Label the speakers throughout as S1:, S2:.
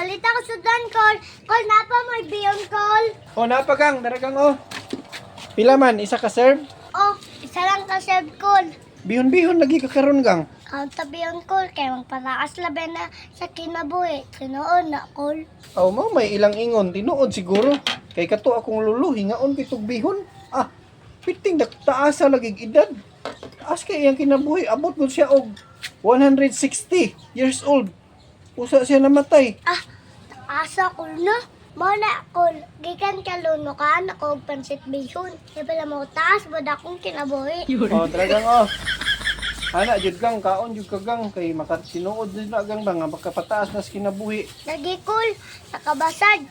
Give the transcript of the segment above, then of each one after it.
S1: pabalita ko sa dan, Col. Col, napa mo biyon, Col.
S2: O, napagang, daragang o. Pila man, isa ka serve?
S1: Oh, isa lang ka, Sir, Col.
S2: Bihon-bihon lagi ka karon gang.
S1: Ang tabiyon, Col, kaya magpatakas labi na sa kinabuhi. Sinoon na, Col.
S2: Aw mo, may ilang ingon, tinuod siguro. Kay kato akong lulu, hingaon kay tug bihon. Ah, piting taasa lagig edad. Taas kay iyang kinabuhi, abot gud siya og 160 years old. Usa siya namatay.
S1: Ah, asa, Col, no? Muna, Col, gikan ka luno ka, ako og pansit bihon. Kaya pala mo taas, bada akong kinabuhi.
S2: Oh, talagang oh. Ana jud gang kaon jud kagang kay makatinuod jud na gang ba nga makapataas na sa kinabuhi.
S1: Lagi, Col, nakabasag.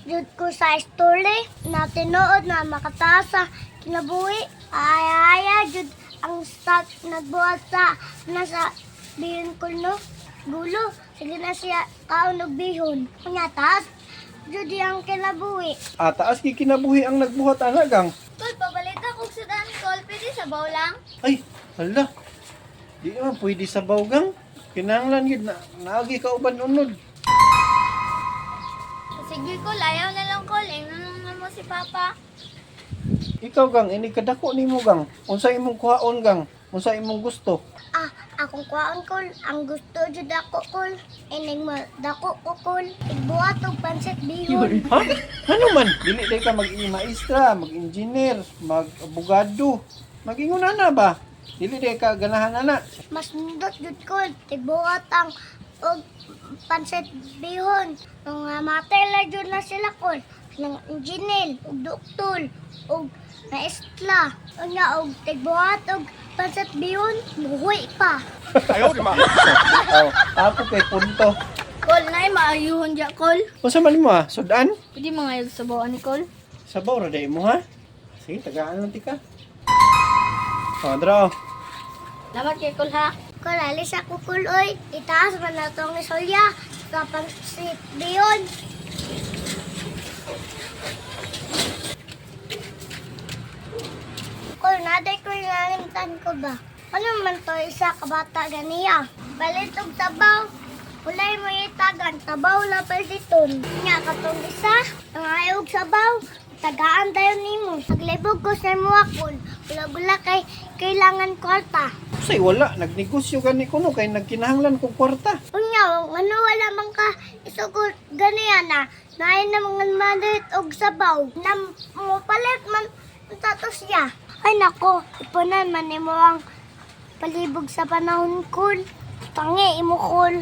S1: Jud ko sa story na tinuod na makataas sa kinabuhi. Ay, jud ang start nagbuhat sa nasa bihon, Col, no? Gulo, sige na siya kaon og bihon. Kunya taas, jud ang kinabuhi.
S2: Ah, taas kay kinabuhi ang nagbuhat ana gang.
S1: Col, pabalita ko sa dan, Col. Pwede sabaw lang?
S2: Ay, hala. Di naman pwede sa bawgang. Kinahanglan yun na naagi ka uban unod.
S1: Sige, Col. Ayaw na lang, Col. Ingnan mo si Papa.
S2: Ikaw gang, ini kadako nimo gang. Unsa imong kuhaon gang? Unsa imong gusto?
S1: Ah, akong kuhaan, Col. Ang gusto jud ako, Col. Ining dako ko, Col. Igbuhat og pansit bihon.
S2: Ha? Ano man? Dili day ka mag-maestra, mag-engineer, mag-abogado. Mag-ingon na ba? Dili day ka ganahan ana.
S1: Mas nindot jud, Col. Igbuhat ang og pansit bihon. Mga matela jud na sila, Col. Ng engineer, og doktor, og maestra. Unya og tigbuhat og pansit bihon, buhoy pa.
S2: Aw, ako kay punto.
S1: Col, na maayuhon dya, Col.
S2: Unsa man mo ha? Sudan?
S1: Pwede mga yung sabawan ni Col.
S2: Sabaw ra day mo ha? Sige, tagaan lang tika. Oh, draw.
S1: Lamat kay Col, ha? Col, alis ako, Col, oy. Itaas man na itong isolya sa pansit bihon. Col, naday ko yung nangintan ko ba? Ano man to isa kabata ganiya? Balit og tabaw. Ulay mo itagan, tabaw na palsiton. Nga katong isa, ang ayaw og sabaw. Tagaan tayo nimo. Naglibog ko sa mga, Col. Bula-bula kay kailangan kwarta.
S2: Say wala, nagnegosyo gani ko no kay nagkinahanglan kog kwarta.
S1: Unya, ano wala man ka isugot ganiya na. Naay na mga manit og sabaw. Na mo palit man tatos siya. Ay nako, ipunan man nimo ang palibog sa panahon, Col. Tangi imo, Col.